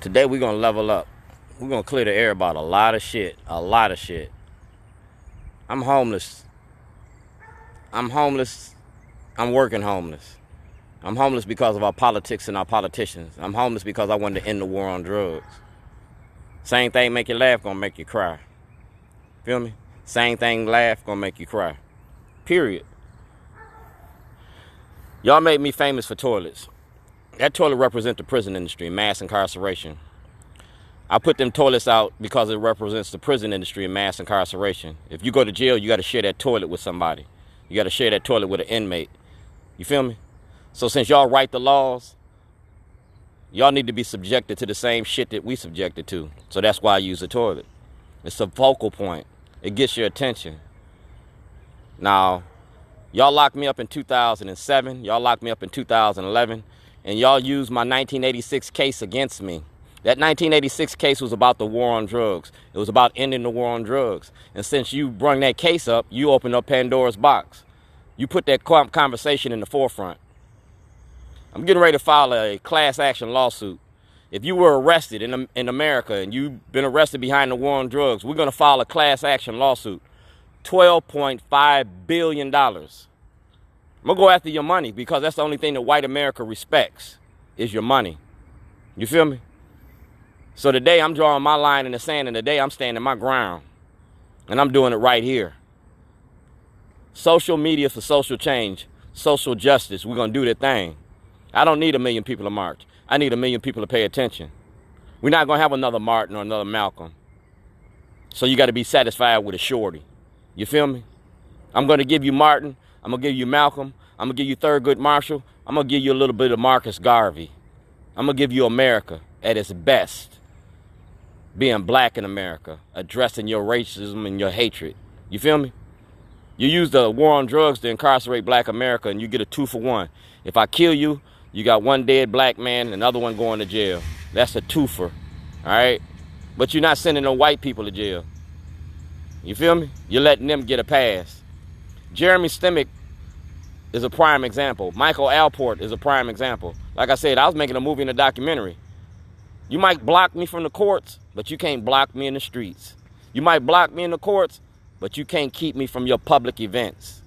Today we're gonna level up. We're gonna clear the air about a lot of shit. A lot of shit. I'm homeless. I'm homeless. I'm working homeless. I'm homeless because of our politics and our politicians. I'm homeless because I wanted to end the war on drugs. Same thing make you laugh, gonna make you cry. Feel me? Same thing laugh, gonna make you cry. Period. Y'all made me famous for toilets. That toilet represents the prison industry, mass incarceration. I put them toilets out because it represents the prison industry and mass incarceration. If you go to jail, you got to share that toilet with somebody. You got to share that toilet with an inmate. You feel me? So since y'all write the laws, y'all need to be subjected to the same shit that we subjected to. So that's why I use the toilet. It's a focal point. It gets your attention. Now, y'all locked me up in 2007. Y'all locked me up in 2011. And y'all used my 1986 case against me. That 1986 case was about the war on drugs. It was about ending the war on drugs. And since you brung that case up, you opened up Pandora's box. You put that conversation in the forefront. I'm getting ready to file a class action lawsuit. If you were arrested in America and you've been arrested behind the war on drugs, we're going to file a class action lawsuit. $12.5 billion. I'm going to go after your money because that's the only thing that white America respects is your money. You feel me? So today I'm drawing my line in the sand, and today I'm standing my ground. And I'm doing it right here. Social media for social change, social justice. We're going to do the thing. I don't need 1 million people to march. I need 1 million people to pay attention. We're not going to have another Martin or another Malcolm. So you got to be satisfied with a Shorty. You feel me? I'm going to give you Martin. I'm going to give you Malcolm. I'm going to give you Thurgood Marshall. I'm going to give you a little bit of Marcus Garvey. I'm going to give you America at its best. Being black in America, addressing your racism and your hatred. You feel me? You use the war on drugs to incarcerate black America and you get a 2-for-1. If I kill you, you got one dead black man and another one going to jail. That's a twofer, all right? But you're not sending no white people to jail. You feel me? You're letting them get a pass. Jeremy Stimmich is a prime example. Michael Alport is a prime example. Like I said, I was making a movie and a documentary. You might block me from the courts, but you can't block me in the streets. You might block me in the courts, but you can't keep me from your public events.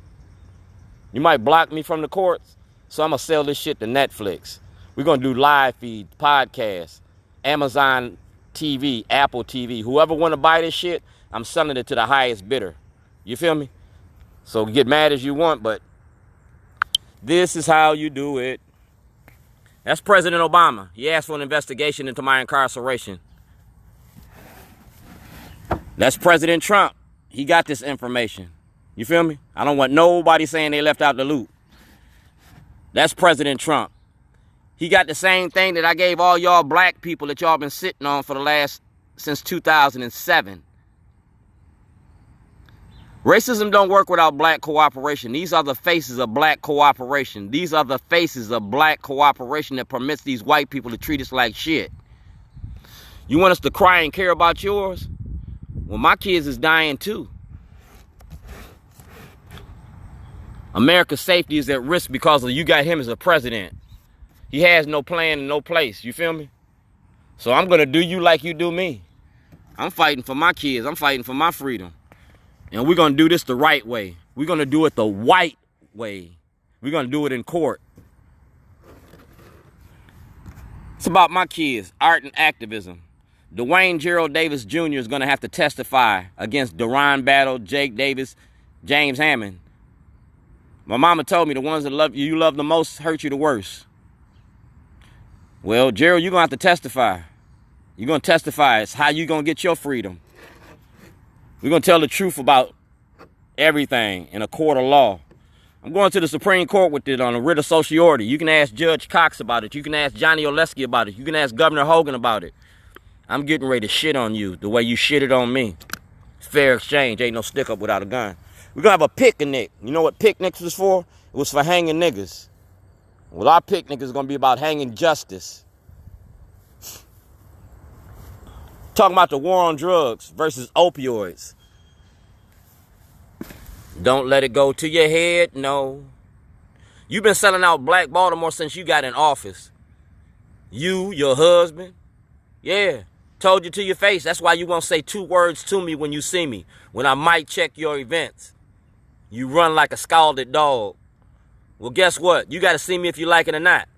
You might block me from the courts, so I'm going to sell this shit to Netflix. We're going to do live feed, podcasts, Amazon TV, Apple TV. Whoever want to buy this shit, I'm selling it to the highest bidder. You feel me? So get mad as you want, but this is how you do it. That's President Obama. He asked for an investigation into my incarceration. That's President Trump. He got this information. You feel me? I don't want nobody saying they left out the loop. That's President Trump. He got the same thing that I gave all y'all black people that y'all been sitting on for since 2007. Racism don't work without black cooperation. These are the faces of black cooperation. These are the faces of black cooperation that permits these white people to treat us like shit. You want us to cry and care about yours? Well, my kids is dying too. America's safety is at risk because of you got him as a president. He has no plan and no place. You feel me? So I'm going to do you like you do me. I'm fighting for my kids. I'm fighting for my freedom. And we're going to do this the right way. We're going to do it the white way. We're going to do it in court. It's about my kids, art and activism. Dwayne Gerald Davis Jr. is going to have to testify against Deron Battle, Jake Davis, James Hammond. My mama told me the ones that you love the most hurt you the worst. Well, Gerald, you're going to have to testify. You're going to testify. It's how you're going to get your freedom. We're going to tell the truth about everything in a court of law. I'm going to the Supreme Court with it on a writ of certiorari. You can ask Judge Cox about it. You can ask Johnny Oleski about it. You can ask Governor Hogan about it. I'm getting ready to shit on you the way you shitted on me. Fair exchange. Ain't no stick up without a gun. We're going to have a picnic. You know what picnics was for? It was for hanging niggas. Well, our picnic is going to be about hanging justice. Talking about the war on drugs versus opioids. Don't let it go to your head, no. You've been selling out Black Baltimore since you got in office. You, your husband, Yeah. Told you to your face. That's why you won't say 2 words to me when you see me. When I might check your events. You run like a scalded dog. Well, guess what? You got to see me if you like it or not.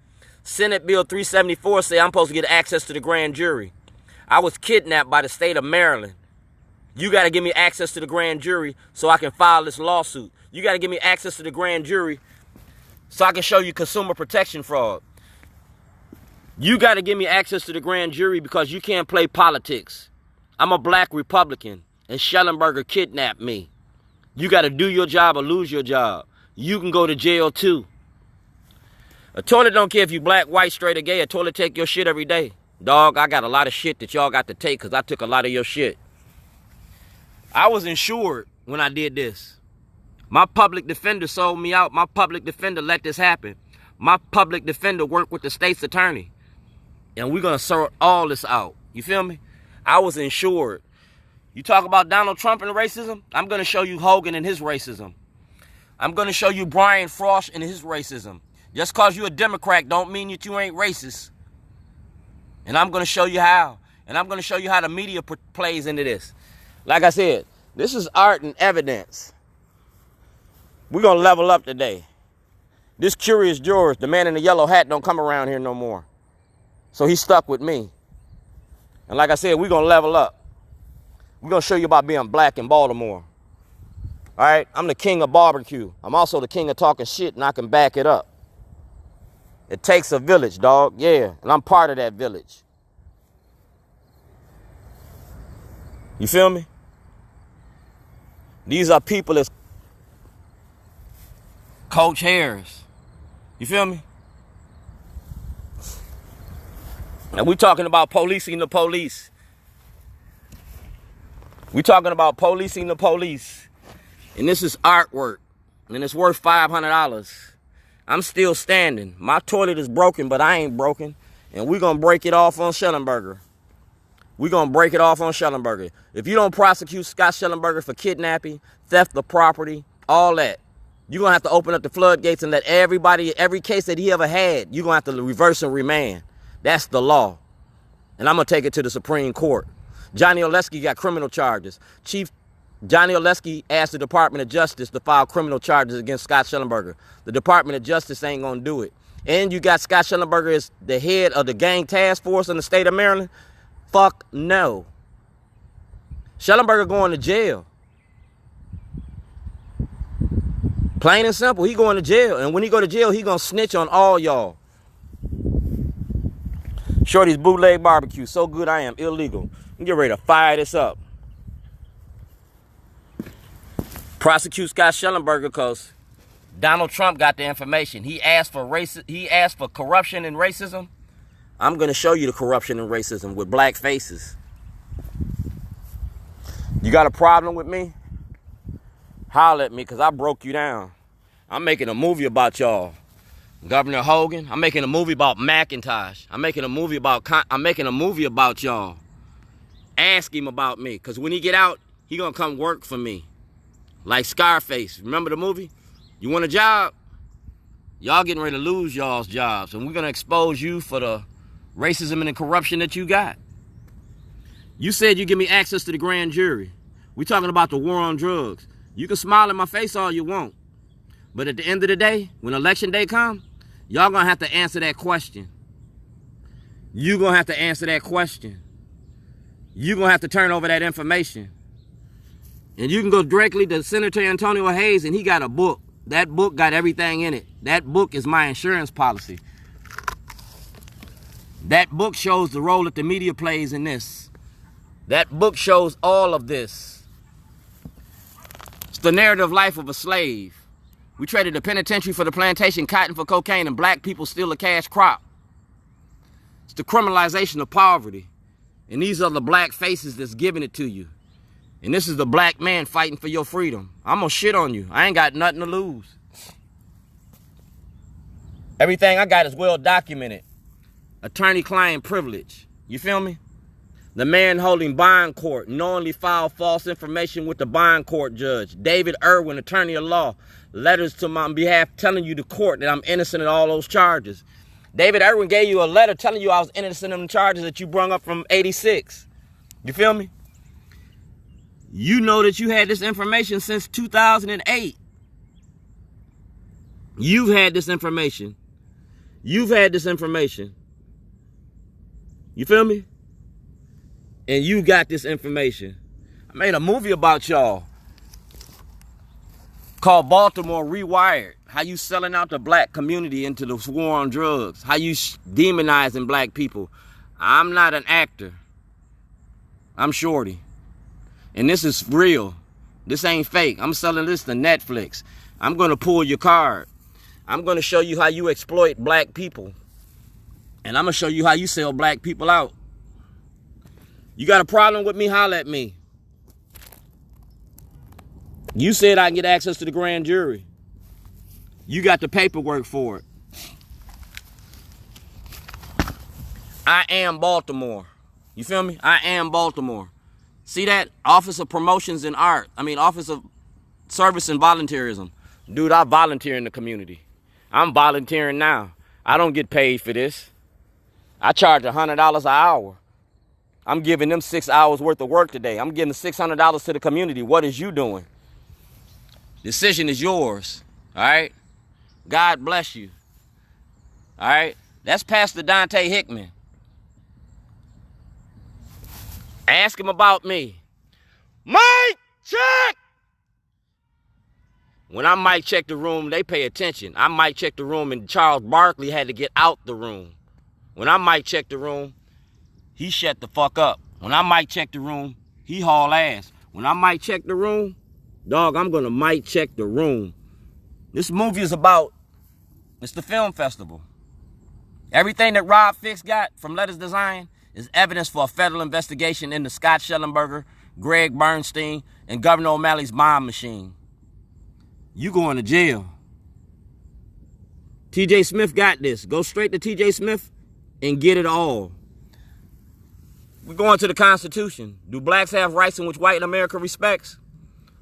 Senate Bill 374 say I'm supposed to get access to the grand jury. I was kidnapped by the state of Maryland. You got to give me access to the grand jury so I can file this lawsuit. You got to give me access to the grand jury so I can show you consumer protection fraud. You got to give me access to the grand jury because you can't play politics. I'm a black Republican, and Schellenberger kidnapped me. You got to do your job or lose your job. You can go to jail too. A toilet don't care if you black, white, straight, or gay. A toilet take your shit every day. Dog, I got a lot of shit that y'all got to take because I took a lot of your shit. I was insured when I did this. My public defender sold me out. My public defender let this happen. My public defender worked with the state's attorney. And we're going to sort all this out. You feel me? I was insured. You talk about Donald Trump and racism? I'm going to show you Hogan and his racism. I'm going to show you Brian Frost and his racism. Just because you're a Democrat don't mean that you ain't racist. And I'm going to show you how. And I'm going to show you how the media plays into this. Like I said, this is art and evidence. We're going to level up today. This Curious George, the man in the yellow hat, don't come around here no more. So he stuck with me. And like I said, we're going to level up. We're going to show you about being black in Baltimore. All right? I'm the king of barbecue. I'm also the king of talking shit, and I can back it up. It takes a village, dog. Yeah, and I'm part of that village. You feel me? These are people that's Coach Harris. You feel me? And we're talking about policing the police. We're talking about policing the police. And this is artwork. And it's worth $500. I'm still standing. My toilet is broken, but I ain't broken. And we're going to break it off on Schellenberger. We're going to break it off on Schellenberger. If you don't prosecute Scott Schellenberger for kidnapping, theft of property, all that, you're going to have to open up the floodgates and let everybody, every case that he ever had, you're going to have to reverse and remand. That's the law. And I'm going to take it to the Supreme Court. Johnny Oleski got criminal charges. Chief Johnny Oleski asked the Department of Justice to file criminal charges against Scott Schellenberger. The Department of Justice ain't going to do it. And you got Scott Schellenberger as the head of the gang task force in the state of Maryland. Fuck no. Schellenberger going to jail. Plain and simple, he going to jail. And when he go to jail, he going to snitch on all y'all. Shorty's bootleg barbecue. So good I am illegal. I'm getting ready to fire this up. Prosecute Scott Schellenberger because Donald Trump got the information. He asked for corruption and racism. I'm going to show you the corruption and racism with black faces. You got a problem with me? Holler at me because I broke you down. I'm making a movie about y'all. Governor Hogan. I'm making a movie about McIntosh. I'm making a movie about y'all. Ask him about me because when he get out, he going to come work for me. Like Scarface. Remember the movie? You want a job? Y'all getting ready to lose y'all's jobs. And we're going to expose you for the racism and the corruption that you got. You said you give me access to the grand jury. We're talking about the war on drugs. You can smile in my face all you want. But at the end of the day, when election day comes, y'all going to have to answer that question. You're going to have to answer that question. You're going to have to turn over that information. And you can go directly to Senator Antonio Hayes, and he got a book. That book got everything in it. That book is my insurance policy. That book shows the role that the media plays in this. That book shows all of this. It's the narrative life of a slave. We traded the penitentiary for the plantation, cotton for cocaine, and black people steal the cash crop. It's the criminalization of poverty. And these are the black faces that's giving it to you. And this is the black man fighting for your freedom. I'm gonna shit on you. I ain't got nothing to lose. Everything I got is well documented. Attorney-client privilege. You feel me? The man holding bond court knowingly filed false information with the bond court judge. David Irwin, attorney of law, letters to my behalf telling you the court that I'm innocent of all those charges. David Irwin gave you a letter telling you I was innocent of the charges that you brung up from 86. You feel me? You know that you had this information since 2008. You've had this information. You've had this information. You feel me? And you got this information. I made a movie about y'all called Baltimore Rewired. How you selling out the black community into the war on drugs. How you demonizing black people. I'm not an actor. I'm Shorty. And this is real. This ain't fake. I'm selling this to Netflix. I'm going to pull your card. I'm going to show you how you exploit black people. And I'm going to show you how you sell black people out. You got a problem with me? Holler at me. You said I can get access to the grand jury. You got the paperwork for it. I am Baltimore. You feel me? I am Baltimore. See that? Office of Promotions and Art. Office of Service and Volunteerism. Dude, I volunteer in the community. I'm volunteering now. I don't get paid for this. I charge $100 an hour. I'm giving them 6 hours worth of work today. I'm giving $600 to the community. What is you doing? Decision is yours. All right? God bless you. All right? That's Pastor Dante Hickman. Ask him about me. Mic check! When I mic check the room, they pay attention. I mic check the room and Charles Barkley had to get out the room. When I mic check the room, he shut the fuck up. When I mic check the room, he haul ass. When I mic check the room, dog, I'm gonna mic check the room. This movie is about, it's the film festival. Everything that Rob Fix got from Letters Design is evidence for a federal investigation into Scott Schellenberger, Greg Bernstein, and Governor O'Malley's bomb machine. You going to jail. TJ Smith got this. Go straight to TJ Smith and get it all. We're going to the Constitution. Do blacks have rights in which white America respects?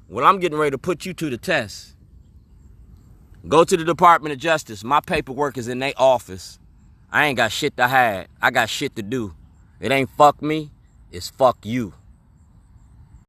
Well, I'm getting ready to put you to the test. Go to the Department of Justice. My paperwork is in their office. I ain't got shit to hide. I got shit to do. It ain't fuck me, it's fuck you.